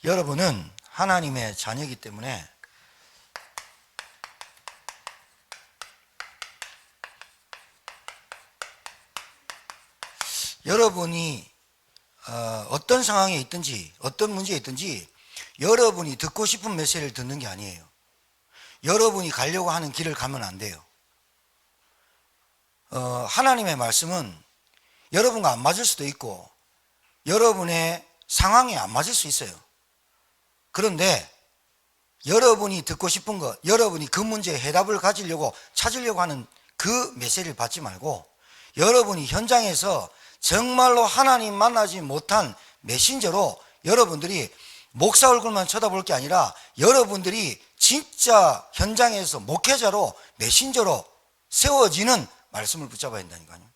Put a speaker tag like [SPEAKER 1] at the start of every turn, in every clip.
[SPEAKER 1] 여러분은 하나님의 자녀이기 때문에 여러분이 어떤 상황에 있든지 어떤 문제에 있든지 여러분이 듣고 싶은 메시지를 듣는 게 아니에요. 여러분이 가려고 하는 길을 가면 안 돼요. 하나님의 말씀은 여러분과 안 맞을 수도 있고 여러분의 상황에 안 맞을 수 있어요. 그런데 여러분이 듣고 싶은 것, 여러분이 그 문제에 해답을 찾으려고 하는 그 메시지를 받지 말고 여러분이 현장에서 정말로 하나님 만나지 못한 메신저로 여러분들이 목사 얼굴만 쳐다볼 게 아니라 여러분들이 진짜 현장에서 목회자로 메신저로 세워지는 말씀을 붙잡아야 된다니까요.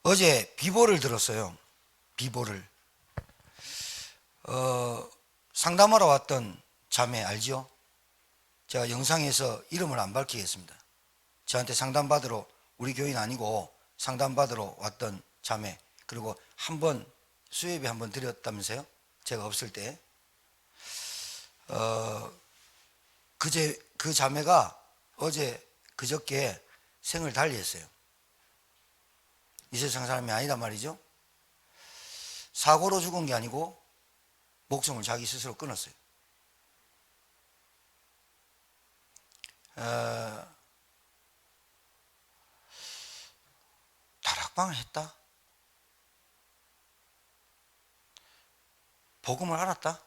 [SPEAKER 1] 어제 비보를 들었어요. 비보를 상담하러 왔던 자매 알죠? 제가 영상에서 이름을 안 밝히겠습니다. 저한테 상담받으러, 우리 교인 아니고 상담받으러 왔던 자매, 그리고 한번 수협에 한번 드렸다면서요? 제가 없을 때. 그 자매가 그저께 생을 달리했어요. 이 세상 사람이 아니다 말이죠. 사고로 죽은 게 아니고 목숨을 자기 스스로 끊었어요. 다락방을 했다? 복음을 알았다?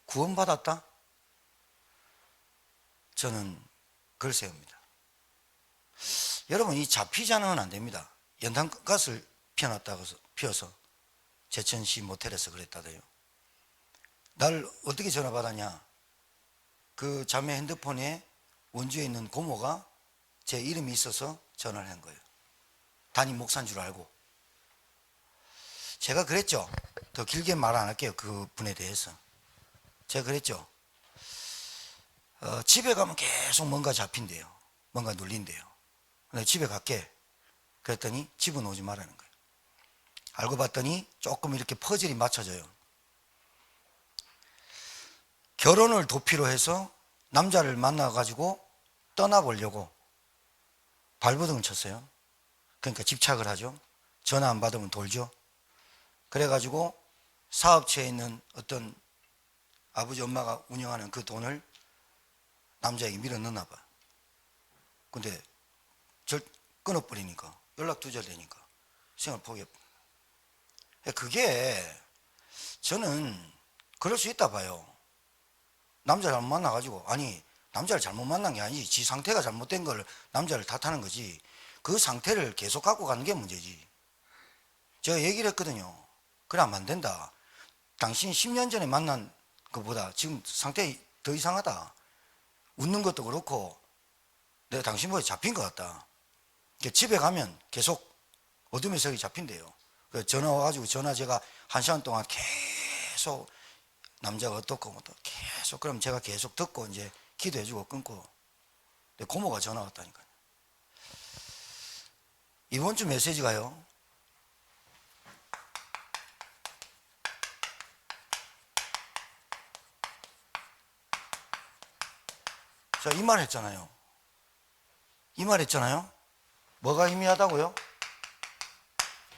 [SPEAKER 1] 구원받았다? 저는 글쎄요입니다. 여러분, 이 잡히지 않으면 안 됩니다. 연탄가스를 피워서 제천시 모텔에서 그랬다대요. 날 어떻게 전화 받았냐? 그 자매 핸드폰에 원주에 있는 고모가 제 이름이 있어서 전화를 한 거예요. 담임 목사인 줄 알고. 제가 그랬죠. 더 길게 말 안 할게요. 그 분에 대해서. 제가 그랬죠. 집에 가면 계속 뭔가 잡힌대요. 뭔가 눌린대요. 근데 집에 갈게. 그랬더니 집은 오지 말라는 거예요. 알고 봤더니 조금 이렇게 퍼즐이 맞춰져요. 결혼을 도피로 해서 남자를 만나가지고 떠나보려고 발버둥을 쳤어요. 그러니까 집착을 하죠. 전화 안 받으면 돌죠. 그래가지고 사업체에 있는 어떤 아버지 엄마가 운영하는 그 돈을 남자에게 밀어 넣나 봐. 근데 끊어버리니까 연락 두절되니까 생활 포기해. 그게 저는 그럴 수 있다 봐요. 남자 잘못 만나가지고, 아니 남자를 잘못 만난 게 아니지, 지 상태가 잘못된 걸 남자를 탓하는 거지. 그 상태를 계속 갖고 가는 게 문제지. 제가 얘기를 했거든요. 그래 하면 안 된다. 당신이 10년 전에 만난 것보다 지금 상태 더 이상하다. 웃는 것도 그렇고 내가 당신보다 잡힌 것 같다. 집에 가면 계속 어둠의 세력이 잡힌대요. 전화 와가지고 제가 1시간 동안 계속 남자가 어떻고 뭐 계속, 그럼 제가 계속 듣고 이제 기도해주고 끊고. 근데 고모가 전화 왔다니까요. 이번 주 메시지가요, 제가 이 말 했잖아요. 이 말 했잖아요. 뭐가 희미하다고요?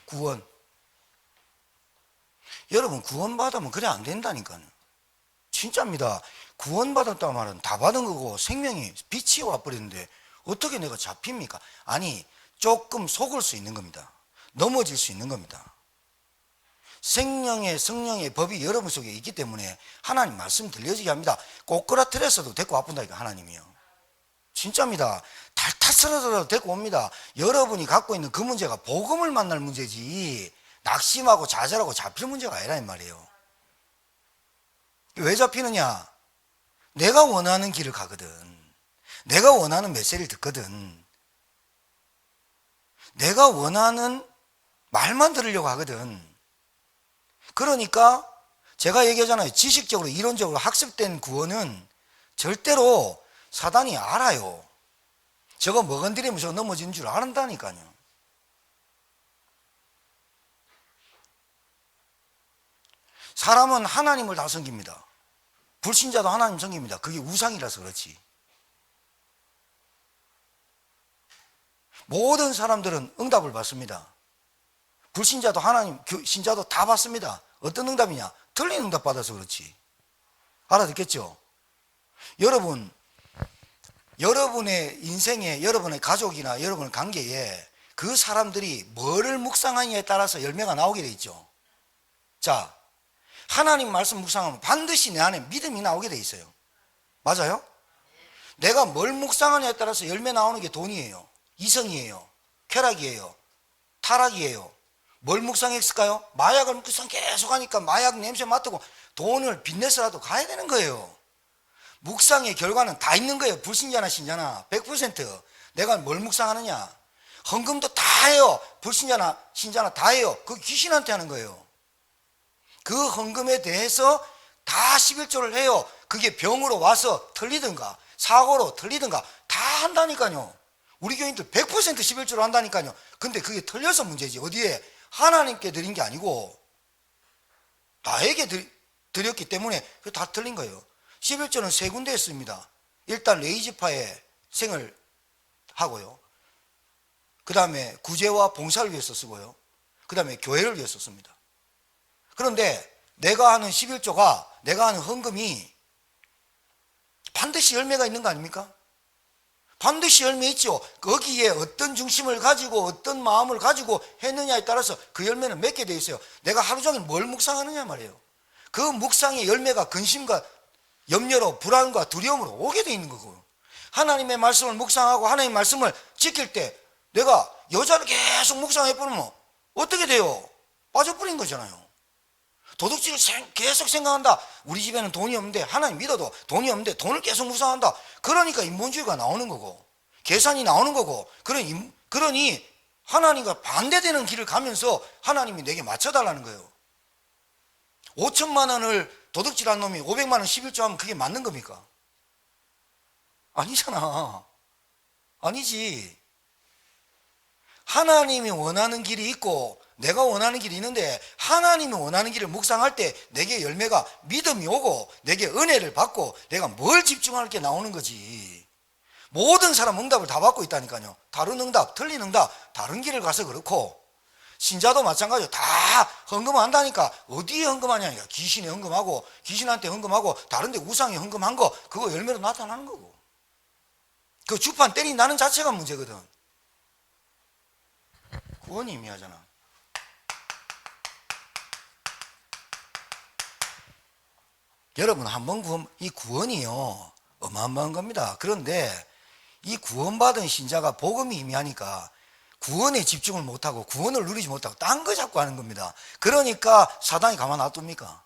[SPEAKER 1] 구원. 여러분, 구원받으면 그래 안 된다니까요. 진짜입니다. 구원받았다는 말은 다 받은 거고 생명이 빛이 와버리는데 어떻게 내가 잡힙니까? 아니, 조금 속을 수 있는 겁니다. 넘어질 수 있는 겁니다. 생명의 성령의 법이 여러분 속에 있기 때문에 하나님 말씀 들려지게 합니다. 꼬꾸라트려서도 데리고 아픈다니까, 하나님이요. 진짜입니다. 탈탈 쓰러져도 데리고 옵니다. 여러분이 갖고 있는 그 문제가 복음을 만날 문제지 낙심하고 좌절하고 잡힐 문제가 아니라 이 말이에요. 왜 잡히느냐? 내가 원하는 길을 가거든. 내가 원하는 메시지를 듣거든. 내가 원하는 말만 들으려고 하거든. 그러니까 제가 얘기하잖아요. 지식적으로 이론적으로 학습된 구원은 절대로 사단이 알아요. 저거 먹은들이면 저거 넘어지는 줄 안다니까요. 사람은 하나님을 다 섬깁니다. 불신자도 하나님 섬깁니다. 그게 우상이라서 그렇지. 모든 사람들은 응답을 받습니다. 불신자도 하나님, 신자도 다 받습니다. 어떤 응답이냐? 틀린 응답 받아서 그렇지. 알아듣겠죠? 여러분, 여러분의 인생에, 여러분의 가족이나 여러분의 관계에 그 사람들이 뭐를 묵상하느냐에 따라서 열매가 나오게 돼 있죠. 자, 하나님 말씀 묵상하면 반드시 내 안에 믿음이 나오게 돼 있어요. 맞아요? 내가 뭘 묵상하느냐에 따라서 열매 나오는 게 돈이에요, 이성이에요, 쾌락이에요, 타락이에요. 뭘 묵상했을까요? 마약을 묵상 계속 하니까 마약 냄새 맡고 돈을 빚내서라도 가야 되는 거예요. 묵상의 결과는 다 있는 거예요. 불신자나 신자나 100%. 내가 뭘 묵상하느냐? 헌금도 다 해요. 불신자나 신자나 다 해요. 그 귀신한테 하는 거예요. 그 헌금에 대해서 다 11조를 해요. 그게 병으로 와서 틀리든가 사고로 틀리든가 다 한다니까요. 우리 교인들 100% 11조를 한다니까요. 근데 그게 틀려서 문제지. 어디에? 하나님께 드린 게 아니고 나에게 드렸기 때문에 그게 다 틀린 거예요. 11조는 세 군데에 씁니다. 일단 레이지파에 생을 하고요. 그 다음에 구제와 봉사를 위해서 쓰고요. 그 다음에 교회를 위해서 씁니다. 그런데 내가 하는 11조가, 내가 하는 헌금이 반드시 열매가 있는 거 아닙니까? 반드시 열매 있죠. 거기에 어떤 중심을 가지고 어떤 마음을 가지고 했느냐에 따라서 그 열매는 맺게 돼 있어요. 내가 하루 종일 뭘 묵상하느냐 말이에요. 그 묵상의 열매가 근심과 염려로, 불안과 두려움으로 오게 돼 있는 거고요. 하나님의 말씀을 묵상하고 하나님의 말씀을 지킬 때 내가 여자를 계속 묵상해버리면 어떻게 돼요? 빠져버린 거잖아요. 도둑질을 계속 생각한다. 우리 집에는 돈이 없는데, 하나님 믿어도 돈이 없는데 돈을 계속 묵상한다. 그러니까 인본주의가 나오는 거고 계산이 나오는 거고, 그러니 하나님과 반대되는 길을 가면서 하나님이 내게 맞춰달라는 거예요. 5천만 원을 도둑질한 놈이 500만 원 11조 하면 그게 맞는 겁니까? 아니잖아. 아니지. 하나님이 원하는 길이 있고 내가 원하는 길이 있는데, 하나님이 원하는 길을 묵상할 때 내게 열매가, 믿음이 오고 내게 은혜를 받고 내가 뭘 집중할 게 나오는 거지. 모든 사람 응답을 다 받고 있다니까요. 다른 응답, 틀린 응답, 다른 길을 가서 그렇고, 신자도 마찬가지로 다 헌금한다니까. 어디에 헌금하냐니까. 귀신에 헌금하고, 귀신한테 헌금하고, 다른데 우상에 헌금한 거, 그거 열매로 나타나는 거고. 그 주판 때린다는 자체가 문제거든. 구원이 의미하잖아. 여러분, 한번 이 구원이요, 어마어마한 겁니다. 그런데 이 구원받은 신자가 복음이 의미하니까 구원에 집중을 못하고 구원을 누리지 못하고 딴 거 자꾸 하는 겁니다. 그러니까 사단이 가만 놔둡니까?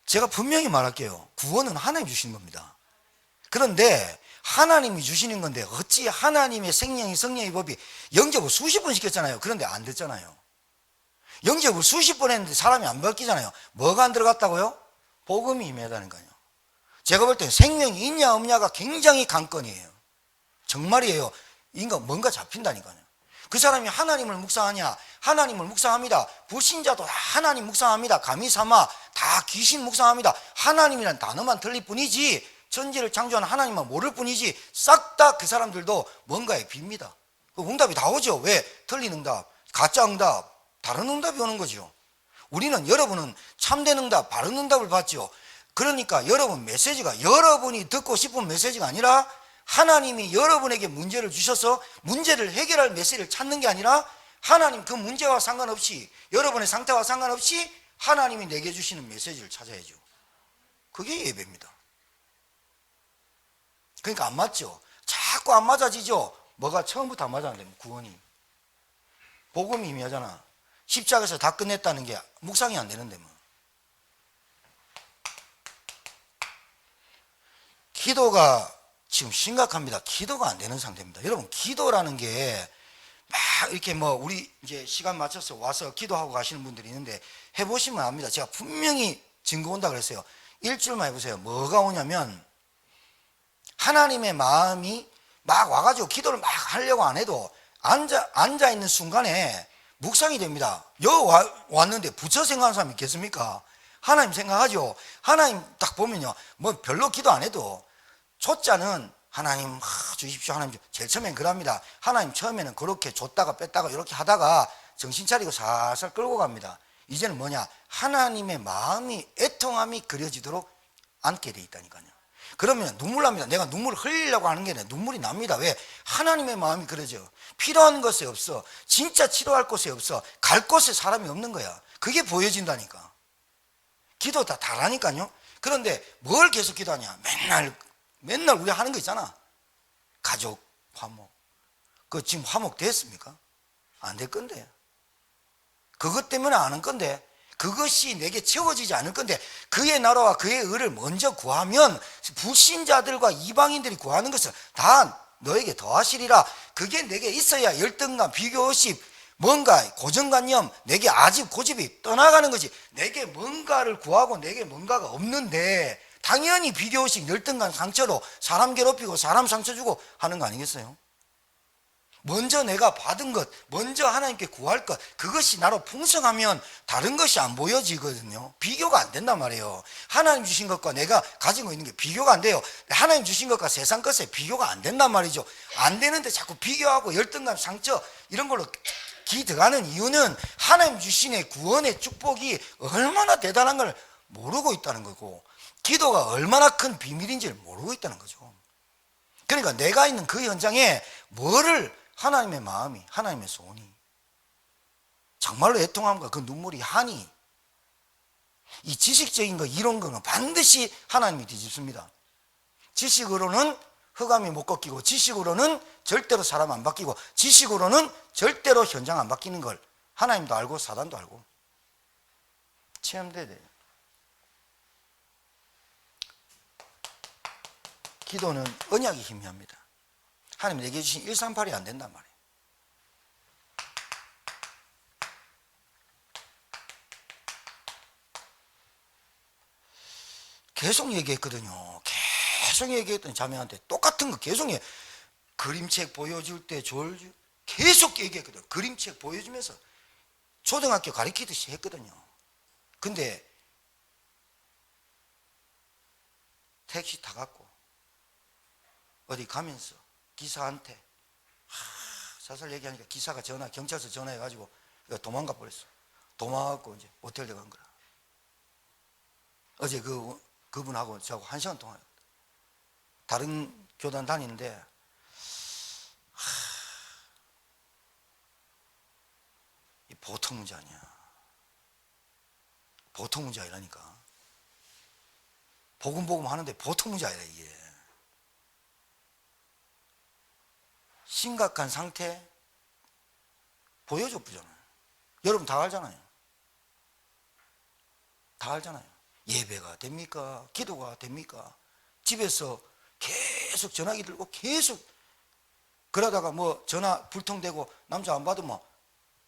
[SPEAKER 1] 제가 분명히 말할게요. 구원은 하나님이 주시는 겁니다. 그런데 하나님이 주시는 건데 어찌 하나님의 생명이, 성령의 법이 영접을 수십 번 시켰잖아요. 그런데 안 됐잖아요. 영접을 수십 번 했는데 사람이 안 바뀌잖아요. 뭐가 안 들어갔다고요? 복음이 임하다니까요. 제가 볼 때 생명이 있냐 없냐가 굉장히 관건이에요. 정말이에요. 인간 뭔가 잡힌다니까요. 그 사람이 하나님을 묵상하냐? 하나님을 묵상합니다. 불신자도 하나님 묵상합니다. 감히 삼아 다 귀신 묵상합니다. 하나님이란 단어만 틀릴 뿐이지, 천지를 창조한 하나님만 모를 뿐이지, 싹 다 그 사람들도 뭔가에 빕니다. 그 응답이 다 오죠. 왜? 틀린 응답, 가짜 응답, 다른 응답이 오는 거죠. 우리는, 여러분은 참된 응답, 바른 응답을 받죠. 그러니까 여러분 메시지가 여러분이 듣고 싶은 메시지가 아니라 하나님이 여러분에게 문제를 주셔서 문제를 해결할 메시지를 찾는 게 아니라, 하나님 그 문제와 상관없이, 여러분의 상태와 상관없이 하나님이 내게 주시는 메시지를 찾아야죠. 그게 예배입니다. 그러니까 안 맞죠. 자꾸 안 맞아지죠. 뭐가 처음부터 안 맞았는데, 구원이. 복음이 의미하잖아. 십자가에서 다 끝냈다는 게 묵상이 안 되는데 뭐. 기도가 지금 심각합니다. 기도가 안 되는 상태입니다. 여러분, 기도라는 게 막 이렇게 뭐 우리 이제 시간 맞춰서 와서 기도하고 가시는 분들이 있는데 해보시면 압니다. 제가 분명히 증거 온다 그랬어요. 일주일만 해보세요. 뭐가 오냐면, 하나님의 마음이 막 와가지고 기도를 막 하려고 안 해도 앉아 있는 순간에 묵상이 됩니다. 왔는데 부처 생각하는 사람 있겠습니까? 하나님 생각하죠. 하나님 딱 보면요, 뭐 별로 기도 안 해도 초자는 하나님 주십시오. 하나님 제일 처음엔 그럽니다. 하나님 처음에는 그렇게 줬다가 뺐다가 이렇게 하다가 정신 차리고 살살 끌고 갑니다. 이제는 뭐냐, 하나님의 마음이, 애통함이 그려지도록 앉게 돼 있다니까요. 그러면 눈물 납니다. 내가 눈물을 흘리려고 하는 게 아니라 눈물이 납니다. 왜? 하나님의 마음이 그려져. 필요한 것이 없어. 진짜 치료할 곳이 없어. 갈 곳에 사람이 없는 거야. 그게 보여진다니까. 기도 다 다라니까요. 그런데 뭘 계속 기도하냐? 맨날 우리 하는 거 있잖아. 가족 화목. 그 지금 화목 됐습니까? 안 될 건데. 그것 때문에 안 한 건데, 그것이 내게 채워지지 않을 건데, 그의 나라와 그의 의를 먼저 구하면 불신자들과 이방인들이 구하는 것을 다 너에게 더하시리라. 그게 내게 있어야 열등감, 비교의식, 뭔가 고정관념, 내게 아직 고집이 떠나가는 거지. 내게 뭔가를 구하고 내게 뭔가가 없는데 당연히 비교의식, 열등감, 상처로 사람 괴롭히고 사람 상처 주고 하는 거 아니겠어요? 먼저 내가 받은 것, 먼저 하나님께 구할 것, 그것이 나로 풍성하면 다른 것이 안 보여지거든요. 비교가 안 된단 말이에요. 하나님 주신 것과 내가 가지고 있는 게 비교가 안 돼요. 하나님 주신 것과 세상 것에 비교가 안 된단 말이죠. 안 되는데 자꾸 비교하고 열등감, 상처 이런 걸로 기 들어가는 이유는 하나님 주신 구원의 축복이 얼마나 대단한 걸 모르고 있다는 거고, 기도가 얼마나 큰 비밀인지를 모르고 있다는 거죠. 그러니까 내가 있는 그 현장에 뭐를, 하나님의 마음이, 하나님의 소원이, 정말로 애통함과 그 눈물이, 한이, 이 지식적인 거, 이런 거는 반드시 하나님이 뒤집습니다. 지식으로는 흑암이 못 꺾이고, 지식으로는 절대로 사람 안 바뀌고, 지식으로는 절대로 현장 안 바뀌는 걸 하나님도 알고 사단도 알고 체험돼야 돼요. 기도는 언약이 희미합니다. 하나님 내게 주신 138이 안 된단 말이에요. 계속 얘기했거든요. 계속 얘기했더니 자매한테 똑같은 거 계속 그림책 보여줄 때 계속 얘기했거든요. 그림책 보여주면서 초등학교 가르치듯이 했거든요. 근데 택시 타갖고 어디 가면서 기사한테 사설 얘기하니까 기사가 경찰서 전화해가지고 도망가 버렸어. 도망가고 이제 모텔 간 거라. 어제 그분하고 저하고 1시간 동안 다른 교단 다니는데 이 보통 문제 아니야. 보통 문제 아니라니까. 복음 하는데 보통 문제 아니라 이게. 심각한 상태 보여줬잖아요. 여러분 다 알잖아요. 다 알잖아요. 예배가 됩니까? 기도가 됩니까? 집에서 계속 전화기 들고 계속 그러다가 뭐 전화 불통되고 남자 안 받으면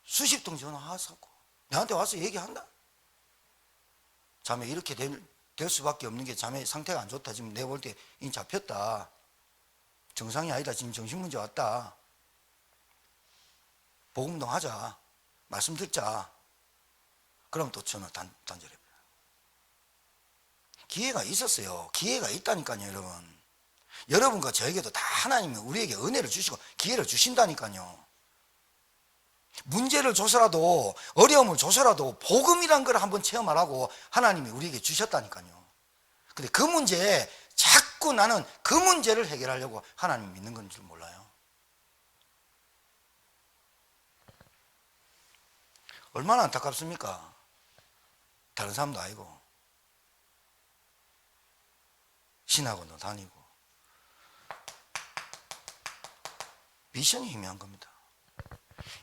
[SPEAKER 1] 수십 통 전화 와서 나한테 와서 얘기한다. 자매 이렇게 될 수밖에 없는 게 자매 상태가 안 좋다. 지금 내가 볼 때 이 잡혔다. 정상이 아니다. 지금 정신문제 왔다. 복음동 하자. 말씀 듣자. 그럼 또 전화 단절해요. 기회가 있었어요. 기회가 있다니까요, 여러분. 여러분과 저에게도 다 하나님이 우리에게 은혜를 주시고 기회를 주신다니까요. 문제를 줘서라도, 어려움을 줘서라도 복음이란 걸 한번 체험하라고 하나님이 우리에게 주셨다니까요. 근데 그 문제에 자꾸 나는 그 문제를 해결하려고 하나님 믿는 건 줄 몰라요. 얼마나 안타깝습니까? 다른 사람도 아니고 신학원도 다니고 미션이 희미한 겁니다.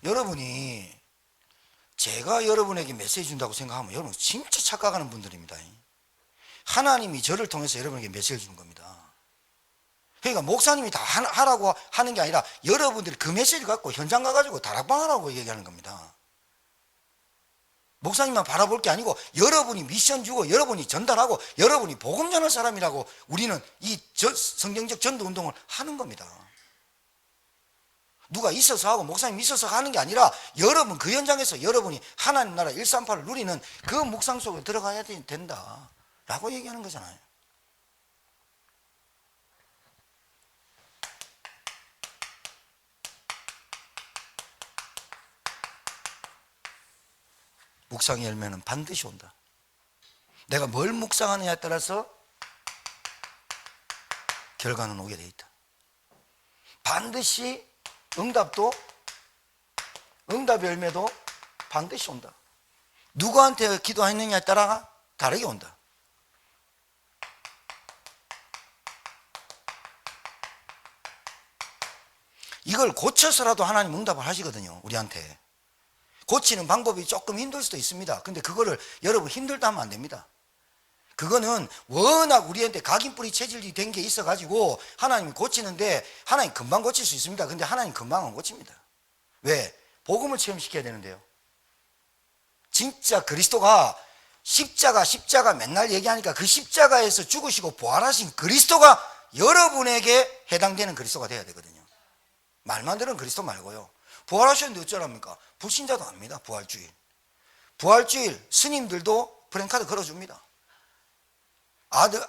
[SPEAKER 1] 여러분이 제가 여러분에게 메시지 준다고 생각하면 여러분 진짜 착각하는 분들입니다. 하나님이 저를 통해서 여러분에게 메시지를 주는 겁니다. 그러니까 목사님이 다 하라고 하는 게 아니라 여러분들이 그 메시지를 갖고 현장 가가지고 다락방 하라고 얘기하는 겁니다. 목사님만 바라볼 게 아니고 여러분이 미션 주고 여러분이 전달하고 여러분이 복음 전할 사람이라고 우리는 이 성경적 전도 운동을 하는 겁니다. 누가 있어서 하고 목사님 있어서 하는 게 아니라 여러분 그 현장에서 여러분이 하나님 나라 138을 누리는 그 묵상 속에 들어가야 된다 라고 얘기하는 거잖아요. 묵상의 열매는 반드시 온다. 내가 뭘 묵상하느냐에 따라서 결과는 오게 돼 있다. 반드시 응답 열매도 반드시 온다. 누구한테 기도했느냐에 따라 다르게 온다. 이걸 고쳐서라도 하나님 응답을 하시거든요. 우리한테 고치는 방법이 조금 힘들 수도 있습니다. 근데 그거를 여러분 힘들다 하면 안 됩니다. 그거는 워낙 우리한테 각인뿌리 체질이 된 게 있어가지고 하나님이 고치는데 하나님 금방 고칠 수 있습니다. 근데 하나님 금방 안 고칩니다. 왜? 복음을 체험시켜야 되는데요. 진짜 그리스도가 십자가 맨날 얘기하니까 그 십자가에서 죽으시고 부활하신 그리스도가 여러분에게 해당되는 그리스도가 돼야 되거든요. 말만 들은 그리스도 말고요. 부활하셨는데 어쩌랍니까? 불신자도 압니다. 부활주일 스님들도 프랭카드 걸어줍니다.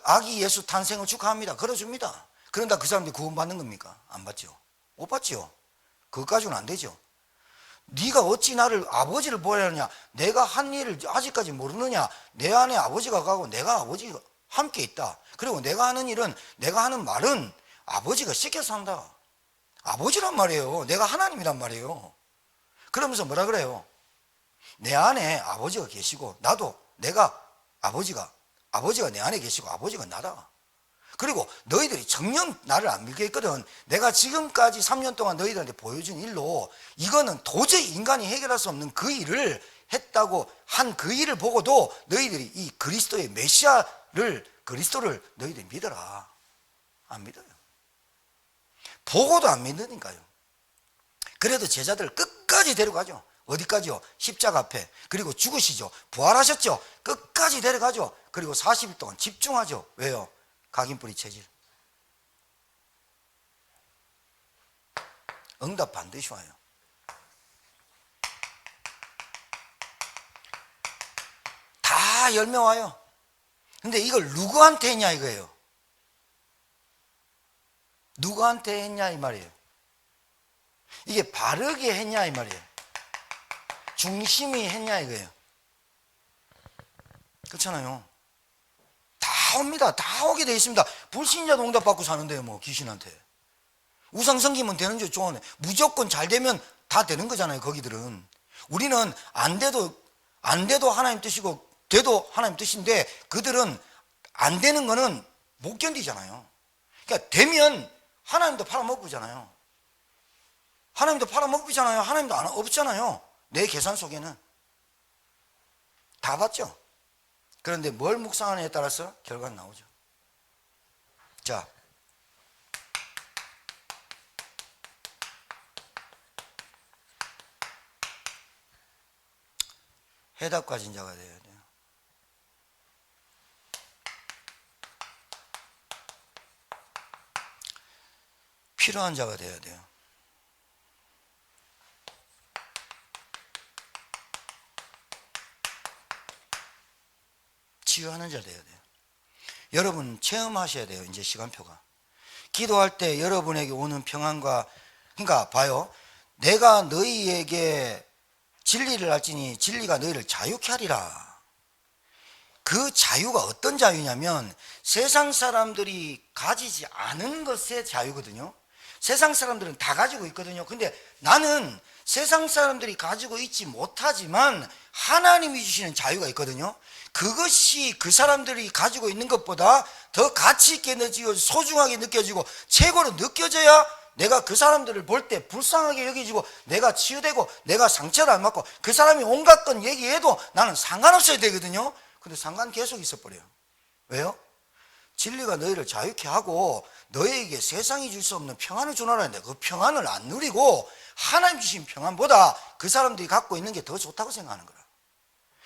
[SPEAKER 1] 아기 예수 탄생을 축하합니다. 걸어줍니다. 그런다 그 사람들이 구원받는 겁니까? 안 받죠. 못 받죠. 그것까지는 안 되죠. 네가 어찌 나를 아버지를 보아야 하느냐? 내가 한 일을 아직까지 모르느냐? 내 안에 아버지가 가고 내가 아버지가 함께 있다. 그리고 내가 하는 일은, 내가 하는 말은 아버지가 시켜서 한다. 아버지란 말이에요. 내가 하나님이란 말이에요. 그러면서 뭐라 그래요? 내 안에 아버지가 계시고 나도 내가 아버지가 내 안에 계시고 아버지가 나다. 그리고 너희들이 정녕 나를 안 믿게 했거든. 내가 지금까지 3년 동안 너희들한테 보여준 일로 이거는 도저히 인간이 해결할 수 없는 그 일을 했다고 한 그 일을 보고도 너희들이 이 그리스도의 그리스도를 너희들이 믿어라. 안 믿어요. 보고도 안 믿으니까요. 그래도 제자들을 끝까지 데려가죠. 어디까지요? 십자가 앞에. 그리고 죽으시죠. 부활하셨죠. 끝까지 데려가죠. 그리고 40일 동안 집중하죠. 왜요? 각인뿌리 체질. 응답 반드시 와요. 다 열매 와요. 근데 이걸 누구한테 했냐 이거예요. 누구한테 했냐 이 말이에요. 이게 바르게 했냐 이 말이에요. 중심이 했냐 이거예요. 그렇잖아요. 다 옵니다. 다 오게 돼 있습니다. 불신자도 응답받고 사는데요. 뭐 귀신한테 우상 섬기면 되는 줄 좋아하네. 무조건 잘 되면 다 되는 거잖아요. 거기들은. 우리는 안 돼도 하나님 뜻이고 돼도 하나님 뜻인데 그들은 안 되는 거는 못 견디잖아요. 그러니까 되면 하나님도 팔아먹잖아요. 하나님도 팔아먹잖아요. 하나님도 없잖아요. 내 계산 속에는 다 봤죠. 그런데 뭘 묵상하느냐에 따라서 결과는 나오죠. 자, 해답 가진 자가 되어야 돼요. 필요한 자가 되어야 돼요. 치유하는 자 되어야 돼요. 여러분 체험하셔야 돼요. 이제 시간표가. 기도할 때 여러분에게 오는 평안과, 그러니까 봐요. 내가 너희에게 진리를 알지니 진리가 너희를 자유케 하리라. 그 자유가 어떤 자유냐면 세상 사람들이 가지지 않은 것의 자유거든요. 세상 사람들은 다 가지고 있거든요. 근데 나는 세상 사람들이 가지고 있지 못하지만 하나님이 주시는 자유가 있거든요. 그것이 그 사람들이 가지고 있는 것보다 더 가치 있게 느껴지고 소중하게 느껴지고 최고로 느껴져야 내가 그 사람들을 볼 때 불쌍하게 여기지고 내가 치유되고 내가 상처를 안 받고 그 사람이 온갖 건 얘기해도 나는 상관없어야 되거든요. 근데 상관 계속 있어버려요. 왜요? 진리가 너희를 자유케 하고 너희에게 세상이 줄 수 없는 평안을 주노라는데 그 평안을 안 누리고 하나님 주신 평안보다 그 사람들이 갖고 있는 게 더 좋다고 생각하는 거라.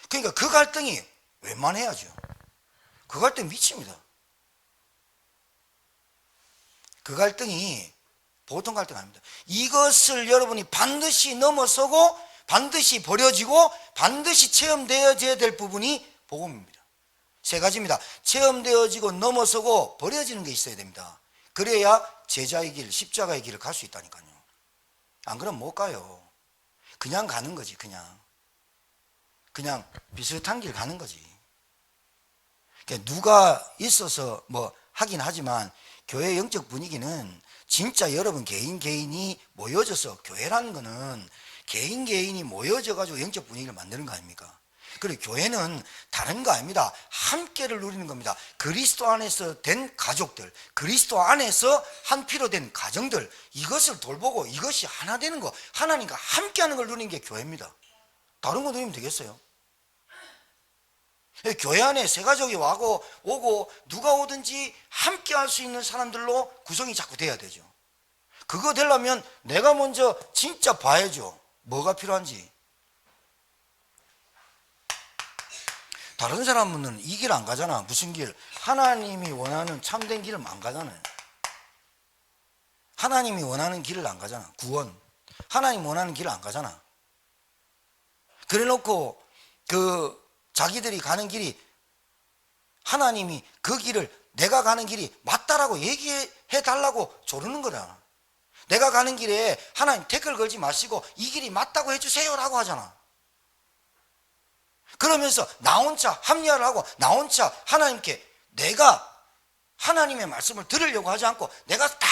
[SPEAKER 1] 그러니까 그 갈등이 웬만해야죠. 그 갈등 미칩니다. 그 갈등이 보통 갈등 아닙니다. 이것을 여러분이 반드시 넘어서고 반드시 버려지고 반드시 체험되어져야 될 부분이 복음입니다. 세 가지입니다. 체험되어지고 넘어서고 버려지는 게 있어야 됩니다. 그래야 제자의 길, 십자가의 길을 갈 수 있다니까요. 안 그러면 못 가요. 그냥 가는 거지. 그냥 비슷한 길 가는 거지. 그러니까 누가 있어서 뭐 하긴 하지만 교회 영적 분위기는 진짜 여러분 개인이 모여져서, 교회라는 거는 개인이 모여져 가지고 영적 분위기를 만드는 거 아닙니까? 그리고 교회는 다른 거 아닙니다. 함께를 누리는 겁니다. 그리스도 안에서 된 가족들, 그리스도 안에서 한 피로 된 가정들, 이것을 돌보고 이것이 하나 되는 거, 하나님과 함께하는 걸 누리는 게 교회입니다. 다른 거 누리면 되겠어요? 교회 안에 새 가족이 오고 누가 오든지 함께 할 수 있는 사람들로 구성이 자꾸 돼야 되죠. 그거 되려면 내가 먼저 진짜 봐야죠. 뭐가 필요한지. 다른 사람은 이 길 안 가잖아. 무슨 길? 하나님이 원하는 참된 길을 안 가잖아요. 하나님이 원하는 길을 안 가잖아. 구원. 하나님 원하는 길을 안 가잖아. 그래 놓고 자기들이 가는 길이, 하나님이 그 길을, 내가 가는 길이 맞다라고 얘기해 달라고 조르는 거잖아. 내가 가는 길에 하나님 댓글 걸지 마시고 이 길이 맞다고 해주세요라고 하잖아. 그러면서 나 혼자 합리화를 하고 나 혼자 하나님께 내가 하나님의 말씀을 들으려고 하지 않고 내가 다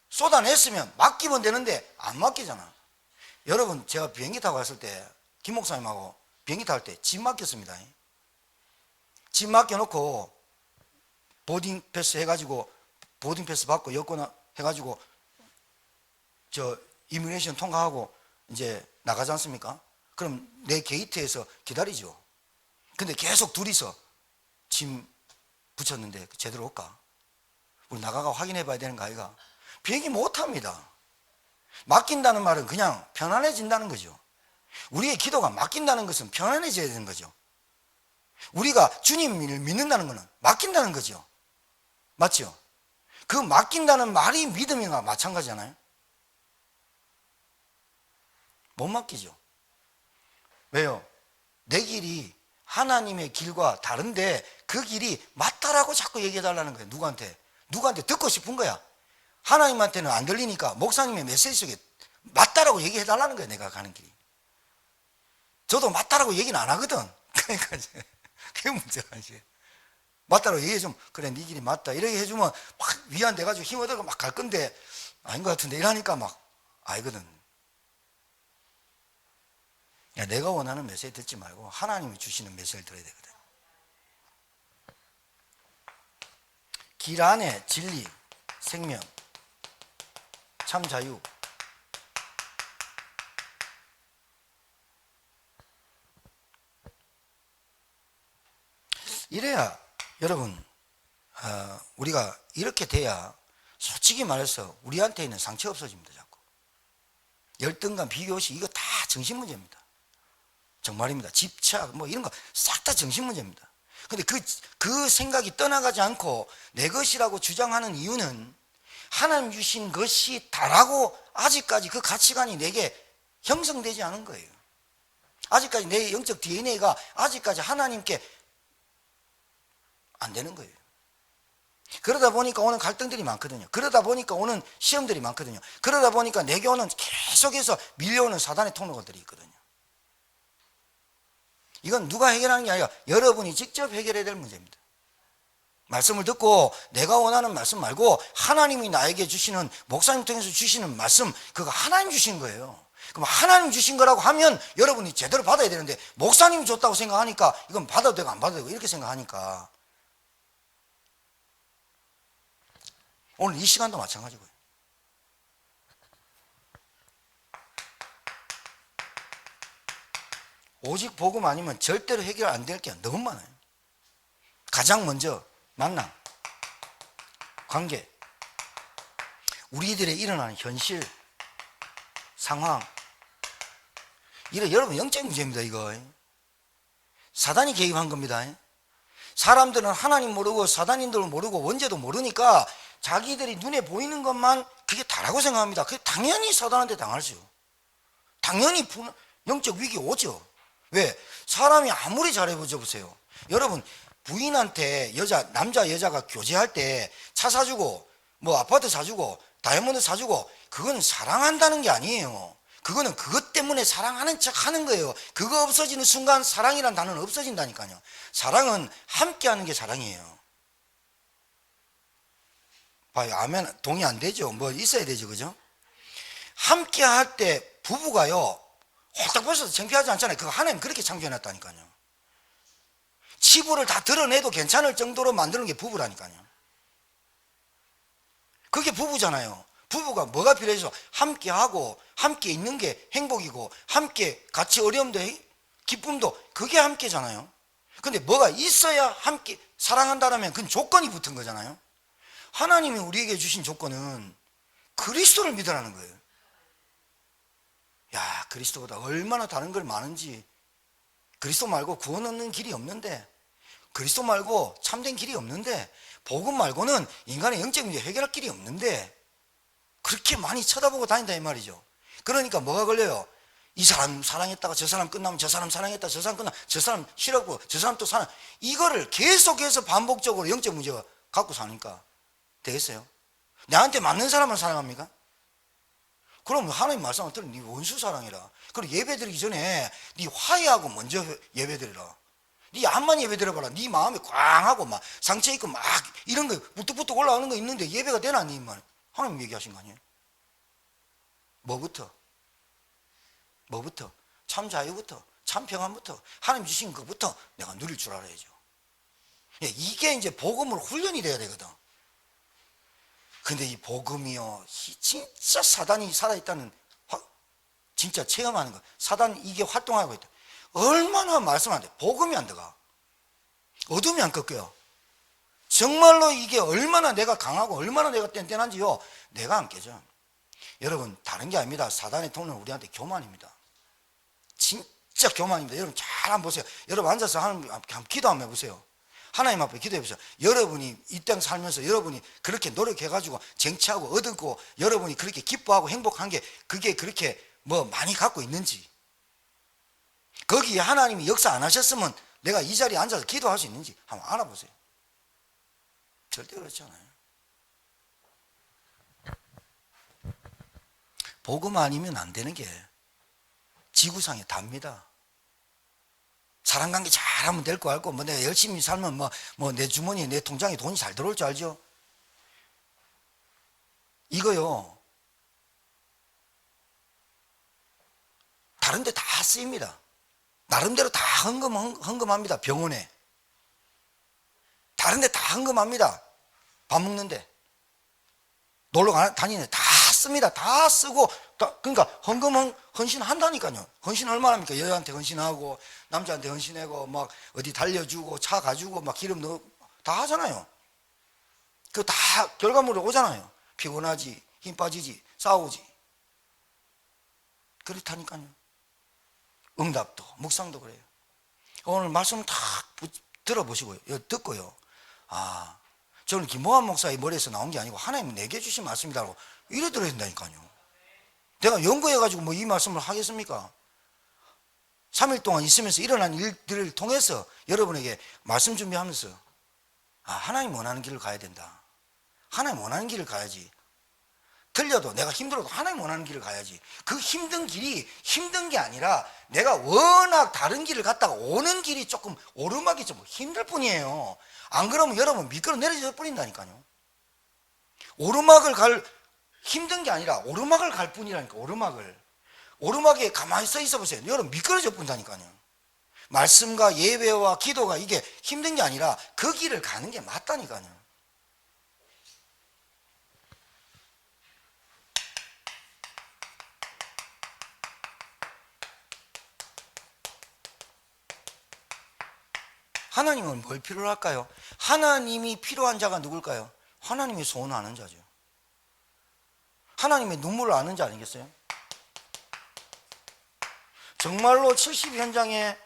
[SPEAKER 1] 쏟아냈으면 맡기면 되는데 안 맡기잖아. 여러분, 제가 비행기 타고 갔을 때 김 목사님하고 비행기 탈 때 집 맡겼습니다. 집 맡겨놓고 보딩 패스 해가지고, 보딩 패스 받고 여권 해가지고 이미그레이션 통과하고 이제 나가지 않습니까? 그럼 내 게이트에서 기다리죠. 근데 계속 둘이서 짐 붙였는데 제대로 올까? 우리 나가가 확인해 봐야 되는 거 아이가? 비행기 못 합니다. 맡긴다는 말은 그냥 편안해진다는 거죠. 우리의 기도가 맡긴다는 것은 편안해져야 되는 거죠. 우리가 주님을 믿는다는 것은 맡긴다는 거죠. 맞죠? 그 맡긴다는 말이 믿음이나 마찬가지잖아요. 못 맡기죠. 왜요? 내 길이 하나님의 길과 다른데 그 길이 맞다라고 자꾸 얘기해 달라는 거예요. 누구한테 듣고 싶은 거야. 하나님한테는 안 들리니까 목사님의 메시지 속에 맞다라고 얘기해 달라는 거예요. 내가 가는 길이. 저도 맞다라고 얘기는 안 하거든. 그러니까 그게 문제가 이제. 맞다라고 얘기해 주면, 그래 네 길이 맞다 이렇게 해주면 막 위안돼가지고 힘 얻어가 막 갈 건데 아닌 것 같은데 이러니까 막 알거든. 야, 내가 원하는 메시지 듣지 말고 하나님이 주시는 메시지를 들어야 되거든. 길 안에 진리, 생명, 참 자유. 이래야 여러분, 우리가 이렇게 돼야 솔직히 말해서 우리한테 있는 상처 없어집니다. 자꾸 열등감, 비교시, 이거 다 정신 문제입니다. 정말입니다. 집착 뭐 이런 거 싹 다 정신 문제입니다. 근데 그 생각이 떠나가지 않고 내 것이라고 주장하는 이유는 하나님 주신 것이 다라고 아직까지 그 가치관이 내게 형성되지 않은 거예요. 아직까지 내 영적 DNA가 아직까지 하나님께 안 되는 거예요. 그러다 보니까 오는 갈등들이 많거든요. 그러다 보니까 오는 시험들이 많거든요. 그러다 보니까 내게 오는 계속해서 밀려오는 사단의 통로들이 있거든요. 이건 누가 해결하는 게 아니라 여러분이 직접 해결해야 될 문제입니다. 말씀을 듣고 내가 원하는 말씀 말고 하나님이 나에게 주시는, 목사님 통해서 주시는 말씀, 그거 하나님 주신 거예요. 그럼 하나님 주신 거라고 하면 여러분이 제대로 받아야 되는데 목사님이 줬다고 생각하니까 이건 받아도 되고 안 받아도 되고 이렇게 생각하니까 오늘 이 시간도 마찬가지고요. 오직 복음 아니면 절대로 해결 안 될 게 너무 많아요. 가장 먼저 만남, 관계, 우리들의 일어나는 현실, 상황. 이래 여러분 영적 문제입니다. 이거 사단이 개입한 겁니다. 사람들은 하나님 모르고 사단인들 모르고 원죄도 모르니까 자기들이 눈에 보이는 것만 그게 다라고 생각합니다. 그게 당연히 사단한테 당할수요. 당연히 영적 위기 오죠. 왜? 사람이 아무리 잘해보죠. 보세요. 여러분, 부인한테 남자 여자가 교제할 때 차 사주고 뭐 아파트 사주고 다이아몬드 사주고 그건 사랑한다는 게 아니에요. 그거는 그것 때문에 사랑하는 척 하는 거예요. 그거 없어지는 순간 사랑이란 단어는 없어진다니까요. 사랑은 함께 하는 게 사랑이에요. 봐요. 아멘. 동의 안 되죠. 뭐 있어야 되죠. 그죠? 함께 할 때 부부가요, 홀딱 벗어도 창피하지 않잖아요. 그거 하나님 그렇게 창조해놨다니까요. 치부를 다 드러내도 괜찮을 정도로 만드는 게 부부라니까요. 그게 부부잖아요. 부부가 뭐가 필요해서 함께 하고 함께 있는 게 행복이고 함께 같이 어려움도 기쁨도 그게 함께잖아요. 근데 뭐가 있어야 함께 사랑한다라면 그건 조건이 붙은 거잖아요. 하나님이 우리에게 주신 조건은 그리스도를 믿으라는 거예요. 야, 그리스도보다 얼마나 다른 걸 많은지. 그리스도 말고 구원 얻는 길이 없는데, 그리스도 말고 참된 길이 없는데, 복음 말고는 인간의 영적 문제 해결할 길이 없는데 그렇게 많이 쳐다보고 다닌다 이 말이죠. 그러니까 뭐가 걸려요? 이 사람 사랑했다가 저 사람 끝나면 저 사람 사랑했다, 저 사람 끝나면 저 사람 싫었고 저 사람 또 사랑, 이거를 계속해서 반복적으로 영적 문제가 갖고 사니까 되겠어요? 나한테 맞는 사람을 사랑합니까? 그럼 하나님 말씀을 들으면 네 원수 사랑해라. 그리고 예배 드리기 전에 네 화해하고 먼저 예배 드리라. 네 암만 예배 드려봐라. 네 마음이 꽝하고 막 상처 있고 막 이런 거 부뚝부뚝 올라오는 거 있는데 예배가 되나? 네 말 하나님 얘기하신 거 아니에요? 뭐부터? 참 자유부터, 참 평안부터, 하나님 주신 것부터 내가 누릴 줄 알아야죠. 이게 이제 복음으로 훈련이 돼야 되거든. 근데 이 복음이요, 진짜 사단이 살아있다는, 진짜 체험하는 거. 사단이 이게 활동하고 있다. 얼마나 말씀 안 돼. 복음이 안 들어가. 어둠이 안 꺾여요. 정말로 이게 얼마나 내가 강하고 얼마나 내가 뗀뗀한지요, 내가 안 깨져. 여러분, 다른 게 아닙니다. 사단의 통로는 우리한테 교만입니다. 진짜 교만입니다. 여러분 잘 한번 보세요. 여러분 앉아서 한번 기도 한번 해보세요. 하나님 앞에 기도해 보세요. 여러분이 이 땅 살면서 여러분이 그렇게 노력해가지고 쟁취하고 얻고 여러분이 그렇게 기뻐하고 행복한 게 그게 그렇게 뭐 많이 갖고 있는지, 거기에 하나님이 역사 안 하셨으면 내가 이 자리에 앉아서 기도할 수 있는지 한번 알아보세요. 절대 그렇지 않아요. 복음 아니면 안 되는 게 지구상에 답니다. 사람 관계 잘하면 될 거 알고, 뭐 내가 열심히 살면 뭐 내 주머니에 내 통장에 돈이 잘 들어올 줄 알죠? 이거요, 다른 데 다 쓰입니다. 나름대로 다 헌금합니다. 병원에. 다른 데 다 헌금합니다. 밥 먹는데. 놀러 다니는데 다 씁니다. 다 쓰고, 그러니까 헌금은 헌신한다니까요. 헌신 얼마나 합니까? 여자한테 헌신하고, 남자한테 헌신하고, 막 어디 달려주고, 차 가지고, 막 기름 넣고, 다 하잖아요. 그 다 결과물이 오잖아요. 피곤하지, 힘 빠지지, 싸우지. 그렇다니까요. 응답도, 묵상도 그래요. 오늘 말씀 다 들어보시고요. 듣고요. 아, 저는 김모한 목사의 머리에서 나온 게 아니고 하나님이 내게 주신 말씀이라고 이래 들어야 된다니까요. 내가 연구해가지고 뭐 이 말씀을 하겠습니까? 3일 동안 있으면서 일어난 일들을 통해서 여러분에게 말씀 준비하면서, 아, 하나님 원하는 길을 가야 된다. 하나님 원하는 길을 가야지. 틀려도 내가 힘들어도 하나님 원하는 길을 가야지. 그 힘든 길이 힘든 게 아니라 내가 워낙 다른 길을 갔다가 오는 길이 조금 오르막이 좀 힘들 뿐이에요. 안 그러면 여러분 미끄러 내려져 버린다니까요. 오르막을 갈 힘든 게 아니라 오르막을 갈 뿐이라니까. 오르막에 가만히 서 있어 보세요. 여러분 미끄러져 본다니까요. 말씀과 예배와 기도가 이게 힘든 게 아니라 그 길을 가는 게 맞다니까요. 하나님은 뭘 필요로 할까요? 하나님이 필요한 자가 누굴까요? 하나님이 소원하는 자죠. 하나님의 눈물을 아는 자 아니겠어요? 정말로 70 현장에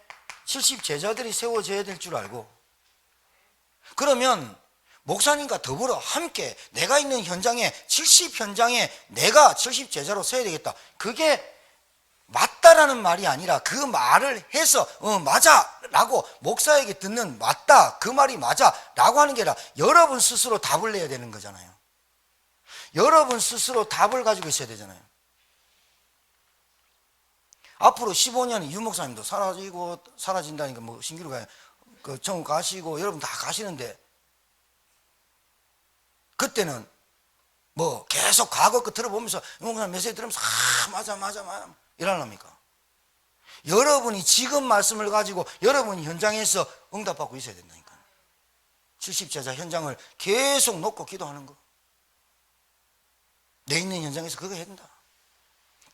[SPEAKER 1] 70 제자들이 세워져야 될 줄 알고, 그러면 목사님과 더불어 함께 내가 있는 현장에 70현장에 내가 70제자로 서야 되겠다. 그게 맞다라는 말이 아니라 그 말을 해서 맞아 라고 목사에게 듣는 맞다 그 말이 맞아 라고 하는 게 아니라 여러분 스스로 답을 내야 되는 거잖아요. 여러분 스스로 답을 가지고 있어야 되잖아요. 앞으로 15년 유 목사님도 사라진다니까 뭐 신기루 가요. 그 천국 가시고 여러분 다 가시는데 그때는 뭐 계속 과거 거 들어보면서 유 목사님 메시지 들으면서 맞아 이러랍니까? 여러분이 지금 말씀을 가지고 여러분이 현장에서 응답받고 있어야 된다니까. 70제자 현장을 계속 놓고 기도하는 거. 내 있는 현장에서 그거 해야 된다.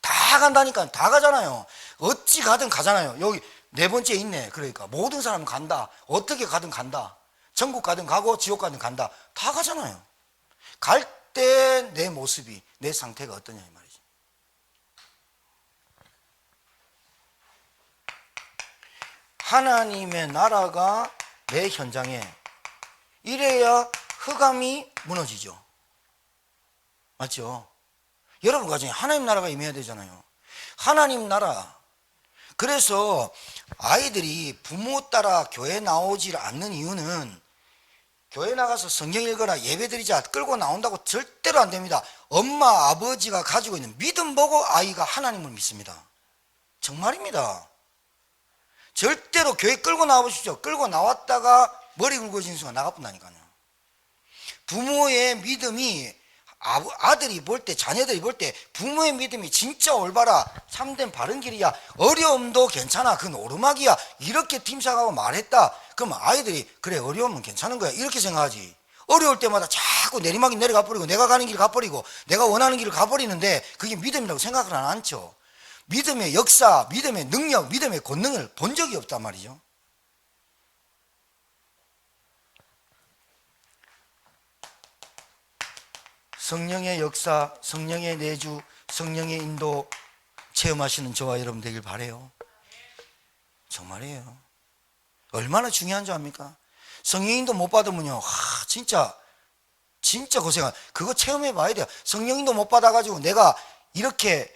[SPEAKER 1] 다 간다니까. 다 가잖아요. 어찌 가든 가잖아요. 여기 네 번째 있네. 그러니까 모든 사람은 간다. 어떻게 가든 간다. 천국 가든 가고 지옥 가든 간다. 다 가잖아요. 갈 때 내 모습이 내 상태가 어떠냐 이 말이지. 하나님의 나라가 내 현장에 이래야 흑암이 무너지죠. 맞죠? 여러분 가정에 하나님 나라가 임해야 되잖아요. 하나님 나라. 그래서 아이들이 부모 따라 교회 나오질 않는 이유는 교회 나가서 성경 읽어라 예배드리자 끌고 나온다고 절대로 안 됩니다. 엄마 아버지가 가지고 있는 믿음 보고 아이가 하나님을 믿습니다. 정말입니다. 절대로 교회 끌고 나와보십시오. 끌고 나왔다가 머리 굵어지는 순간 나가뿐다니까요. 부모의 믿음이 아들이 볼 때 자녀들이 볼 때 부모의 믿음이 진짜 올바라 참된 바른 길이야. 어려움도 괜찮아. 그건 오르막이야. 이렇게 팀장하고 말했다. 그럼 아이들이 그래 어려움은 괜찮은 거야. 이렇게 생각하지. 어려울 때마다 자꾸 내리막이 내려가 버리고 내가 가는 길 가버리고 내가 원하는 길을 가버리는데 그게 믿음이라고 생각을 안 않죠. 믿음의 역사, 믿음의 능력, 믿음의 권능을 본 적이 없단 말이죠. 성령의 역사, 성령의 내주, 성령의 인도 체험하시는 저와 여러분 되길 바라요. 정말이에요. 얼마나 중요한 줄 압니까? 성령 인도 못 받으면요, 진짜 고생하. 그거 체험해 봐야 돼요. 성령 인도 못 받아가지고 내가 이렇게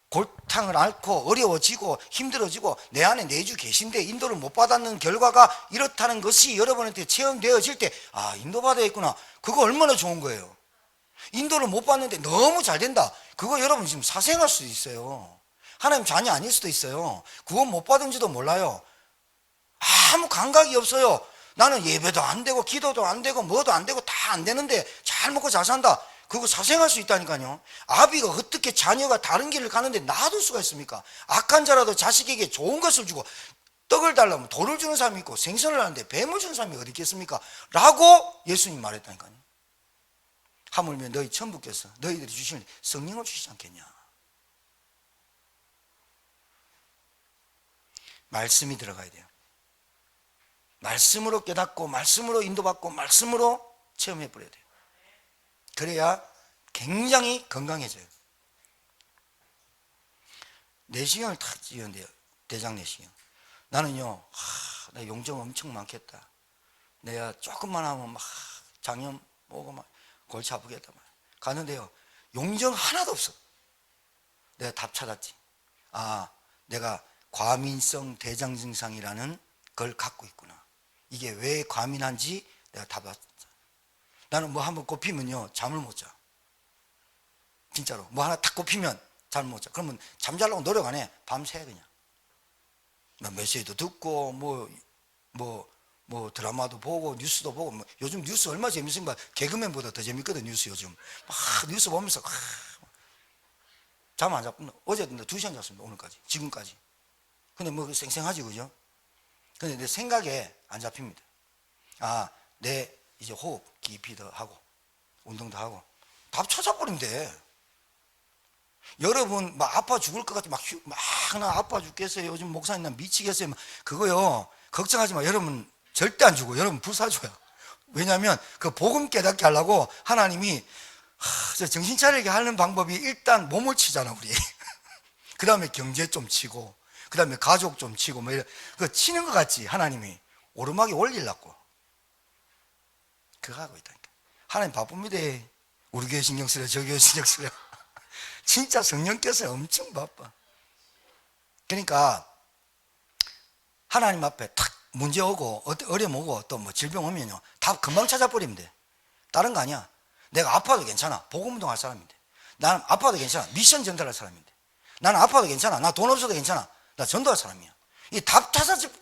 [SPEAKER 1] 골탕을 앓고 어려워지고 힘들어지고 내 안에 내주 계신데 인도를 못 받았는 결과가 이렇다는 것이 여러분한테 체험되어질 때 인도받아야 했구나. 그거 얼마나 좋은 거예요. 인도를 못 받는데 너무 잘 된다. 그거 여러분 지금 사생할 수도 있어요. 하나님 자녀 아닐 수도 있어요. 구원 못 받은지도 몰라요. 아무 감각이 없어요. 나는 예배도 안 되고 기도도 안 되고 뭐도 안 되고 다 안 되는데 잘 먹고 잘 산다. 그거 사생할 수 있다니까요. 아비가 어떻게 자녀가 다른 길을 가는데 놔둘 수가 있습니까? 악한 자라도 자식에게 좋은 것을 주고 떡을 달라면 돌을 주는 사람이 있고 생선을 하는데 뱀을 주는 사람이 어디 있겠습니까? 라고 예수님 말했다니까요. 하물며 너희 천부께서 너희들이 주시는 성령을 주시지 않겠냐. 말씀이 들어가야 돼요. 말씀으로 깨닫고 말씀으로 인도받고 말씀으로 체험해버려야 돼요. 그래야 굉장히 건강해져요. 내시경을 탁 찍었는데요. 대장 내시경. 나는요, 나 용정 엄청 많겠다. 내가 조금만 하면 막 장염 오고 막 골치 아프겠다. 가는데요, 용정 하나도 없어. 내가 답 찾았지. 내가 과민성 대장 증상이라는 걸 갖고 있구나. 이게 왜 과민한지 내가 답 찾았어. 나는 뭐 한번 꼽히면요 잠을 못 자. 진짜로 뭐 하나 탁 꼽히면 잠을 못 자. 그러면 잠자려고 노력 안 해. 밤새 그냥. 메시지도 듣고 뭐 드라마도 보고 뉴스도 보고 요즘 뉴스 얼마 재밌습니까? 개그맨보다 더 재밌거든 뉴스 요즘. 막 뉴스 보면서 잠 안 잡고 어제도 2시간 잤습니다. 오늘까지 지금까지. 근데 뭐 쌩쌩하지 그죠? 근데 내 생각에 안 잡힙니다. 내 이제 호흡 깊이 더 하고 운동도 하고 답 찾아버리면 돼. 여러분 막 아파 죽을 것 같아 나 아파 죽겠어요. 요즘 목사님 나 미치겠어요. 그거요 걱정하지 마. 여러분 절대 안 죽어. 여러분 불사조야. 왜냐하면 그 복음 깨닫게 하려고 하나님이 정신 차리게 하는 방법이 일단 몸을 치잖아 우리. 그 다음에 경제 좀 치고 그 다음에 가족 좀 치고 그 치는 것 같지. 하나님이 오르막에 올리려고. 그거 하고 있다니까. 하나님 바쁩니다. 우리 교회 신경 쓰려, 저 교회 신경 쓰려. 진짜 성령께서 엄청 바빠. 그러니까 하나님 앞에 탁 문제 오고 어려움 오고 또 뭐 질병 오면요 다 금방 찾아버리면 돼. 다른 거 아니야. 내가 아파도 괜찮아. 복음운동 할 사람인데. 나는 아파도 괜찮아. 미션 전달할 사람인데. 나는 아파도 괜찮아. 나 돈 없어도 괜찮아. 나 전도할 사람이야. 이 답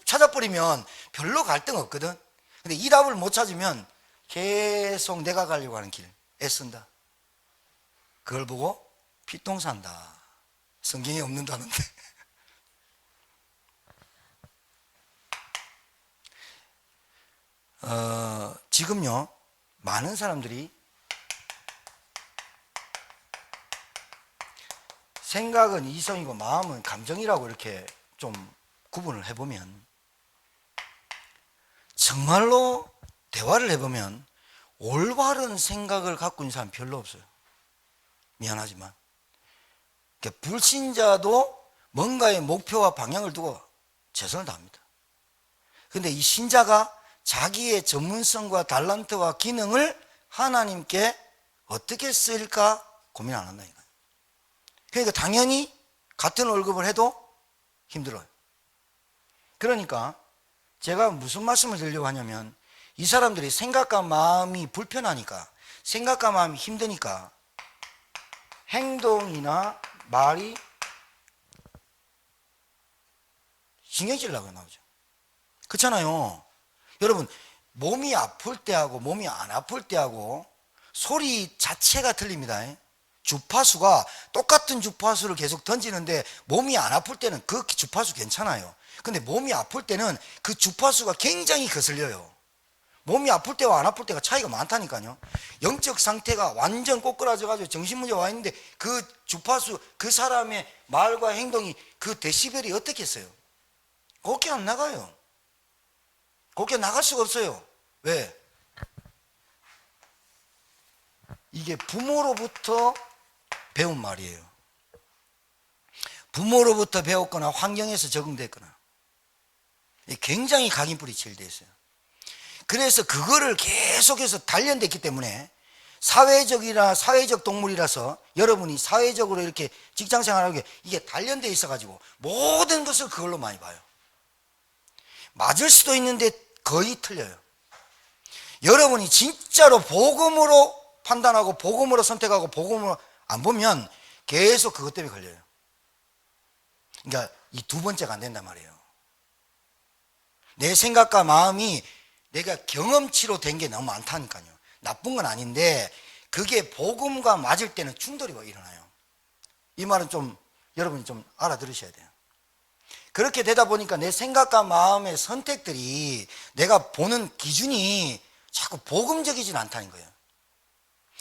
[SPEAKER 1] 찾아버리면 별로 갈등 없거든. 근데 이 답을 못 찾으면 계속 내가 가려고 하는 길 애쓴다. 그걸 보고 피똥 산다. 성경에 없는다는데. 지금요 많은 사람들이 생각은 이성이고 마음은 감정이라고 이렇게 좀 구분을 해보면 정말로 대화를 해보면 올바른 생각을 갖고 있는 사람 별로 없어요. 미안하지만 불신자도 뭔가의 목표와 방향을 두고 최선을 다합니다. 근데 이 신자가 자기의 전문성과 달란트와 기능을 하나님께 어떻게 쓸까 고민 안 한다니까요. 그러니까 당연히 같은 월급을 해도 힘들어요. 그러니까 제가 무슨 말씀을 드리려고 하냐면 이 사람들이 생각과 마음이 불편하니까 생각과 마음이 힘드니까 행동이나 말이 신경질 나고 나오죠. 그렇잖아요. 여러분 몸이 아플 때하고 몸이 안 아플 때하고 소리 자체가 틀립니다. 주파수가 똑같은 주파수를 계속 던지는데 몸이 안 아플 때는 그 주파수 괜찮아요. 근데 몸이 아플 때는 그 주파수가 굉장히 거슬려요. 몸이 아플 때와 안 아플 때가 차이가 많다니까요. 영적 상태가 완전 꼬꾸라져 가지고 정신문제 와 있는데 그 주파수, 그 사람의 말과 행동이 그 데시벨이 어떻겠어요? 곱게 안 나가요. 곱게 나갈 수가 없어요. 왜? 이게 부모로부터 배운 말이에요. 부모로부터 배웠거나 환경에서 적응됐거나 굉장히 각인뿌리 칠돼 있어요. 그래서 그거를 계속해서 단련됐기 때문에 사회적 동물이라서 여러분이 사회적으로 이렇게 직장생활하고 이게 단련되어 있어가지고 모든 것을 그걸로 많이 봐요. 맞을 수도 있는데 거의 틀려요. 여러분이 진짜로 복음으로 판단하고 복음으로 선택하고 복음으로 안 보면 계속 그것 때문에 걸려요. 그러니까 이 두 번째가 안 된단 말이에요. 내 생각과 마음이 내가 경험치로 된 게 너무 많다니까요. 나쁜 건 아닌데 그게 복음과 맞을 때는 충돌이 일어나요. 이 말은 좀 여러분이 좀 알아들으셔야 돼요. 그렇게 되다 보니까 내 생각과 마음의 선택들이 내가 보는 기준이 자꾸 복음적이진 않다는 거예요.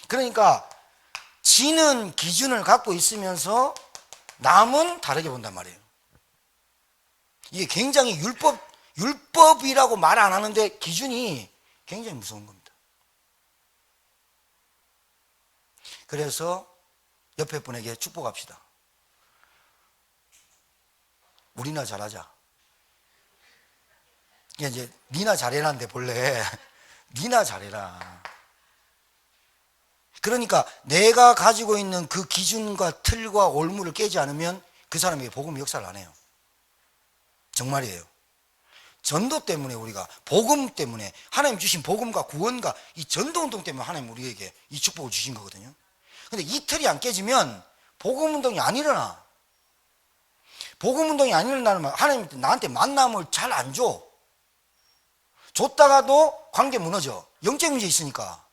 [SPEAKER 1] 그러니까 지는 기준을 갖고 있으면서 남은 다르게 본단 말이에요. 이게 굉장히 율법이라고 말 안 하는데 기준이 굉장히 무서운 겁니다. 그래서 옆에 분에게 축복합시다. 우리나 잘하자. 이제 니나 잘해라는데 본래 니나 잘해라. 그러니까 내가 가지고 있는 그 기준과 틀과 올무를 깨지 않으면 그 사람에게 복음 역사를 안 해요. 정말이에요. 전도 때문에 우리가 복음 때문에 하나님 주신 복음과 구원과 이 전도운동 때문에 하나님 우리에게 이 축복을 주신 거거든요. 근데 이 틀이 안 깨지면 복음운동이 안 일어나. 복음운동이 안 일어나면 하나님 나한테 만남을 잘 안 줘. 줬다가도 관계 무너져. 영적 문제 있으니까.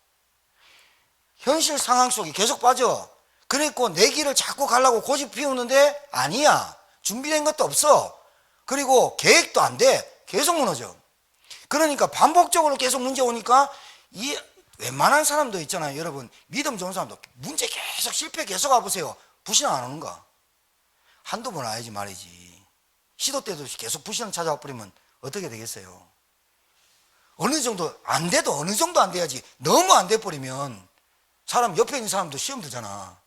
[SPEAKER 1] 현실 상황 속에 계속 빠져. 그리고 내 길을 자꾸 가려고 고집 피우는데 아니야. 준비된 것도 없어. 그리고 계획도 안 돼. 계속 무너져. 그러니까 반복적으로 계속 문제 오니까 이 웬만한 사람도 있잖아요. 여러분 믿음 좋은 사람도 문제 계속 실패 계속 와보세요. 불신앙 안 오는가? 한두 번 와야지 말이지. 시도 때도 계속 불신앙 찾아와 버리면 어떻게 되겠어요? 어느 정도 안 돼도 어느 정도 안 돼야지. 너무 안 돼 버리면 사람 옆에 있는 사람도 시험 들잖아.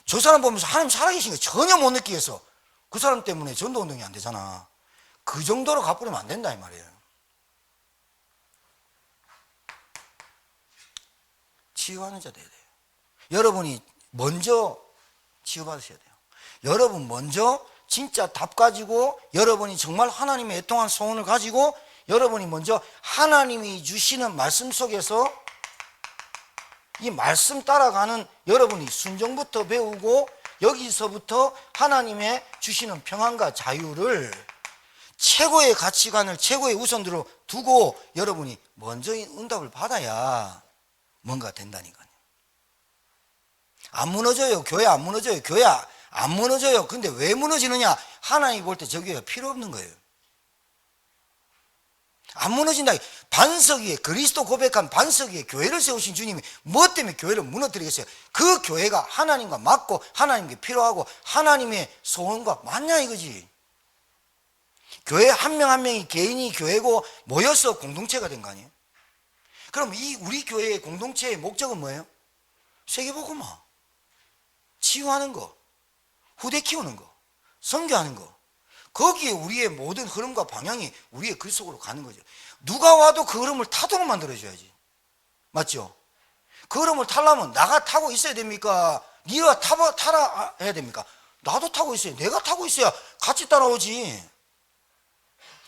[SPEAKER 1] 저 사람 보면서 하나님 살아계신 거 전혀 못 느끼겠어. 그 사람 때문에 전도운동이 안 되잖아. 그 정도로 가버리면 안 된다 이 말이에요. 치유하는 자 돼야 돼요. 여러분이 먼저 치유받으셔야 돼요. 여러분 먼저 진짜 답 가지고, 여러분이 정말 하나님의 애통한 소원을 가지고, 여러분이 먼저 하나님이 주시는 말씀 속에서 이 말씀 따라가는, 여러분이 순종부터 배우고 여기서부터 하나님의 주시는 평안과 자유를 최고의 가치관을 최고의 우선으로 두고 여러분이 먼저 응답을 받아야 뭔가 된다니까요. 안 무너져요. 교회 안 무너져요. 교회 안 무너져요. 근데 왜 무너지느냐? 하나님이 볼 때 저 교회가 필요 없는 거예요. 안 무너진다. 반석 위에, 그리스도 고백한 반석 위에 교회를 세우신 주님이 뭐 때문에 교회를 무너뜨리겠어요? 그 교회가 하나님과 맞고 하나님께 필요하고 하나님의 소원과 맞냐 이거지. 교회 한 명 한 명이 개인이 교회고 모여서 공동체가 된 거 아니에요? 그럼 이 우리 교회의 공동체의 목적은 뭐예요? 세계복음화, 치유하는 거, 후대 키우는 거, 선교하는 거. 거기에 우리의 모든 흐름과 방향이 우리의 그 속으로 가는 거죠. 누가 와도 그 흐름을 타도록 만들어줘야지. 맞죠? 그 흐름을 타려면 나가 타고 있어야 됩니까? 네가 타라 해야 됩니까? 나도 타고 있어야, 내가 타고 있어야 같이 따라오지.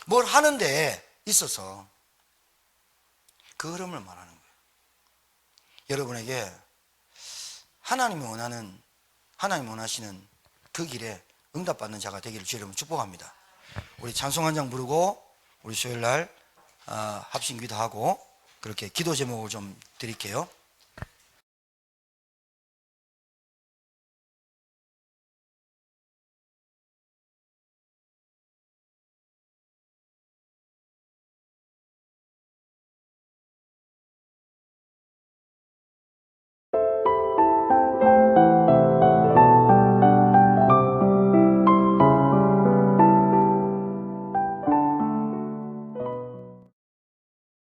[SPEAKER 1] 뭘 하는데 있어서 그 흐름을 말하는 거예요. 여러분에게 하나님이 원하시는 그 길에 응답받는 자가 되기를 주의 이름으로 축복합니다. 우리 찬송 한 장 부르고 우리 수요일 날 합심 기도하고 그렇게 기도 제목을 좀 드릴게요.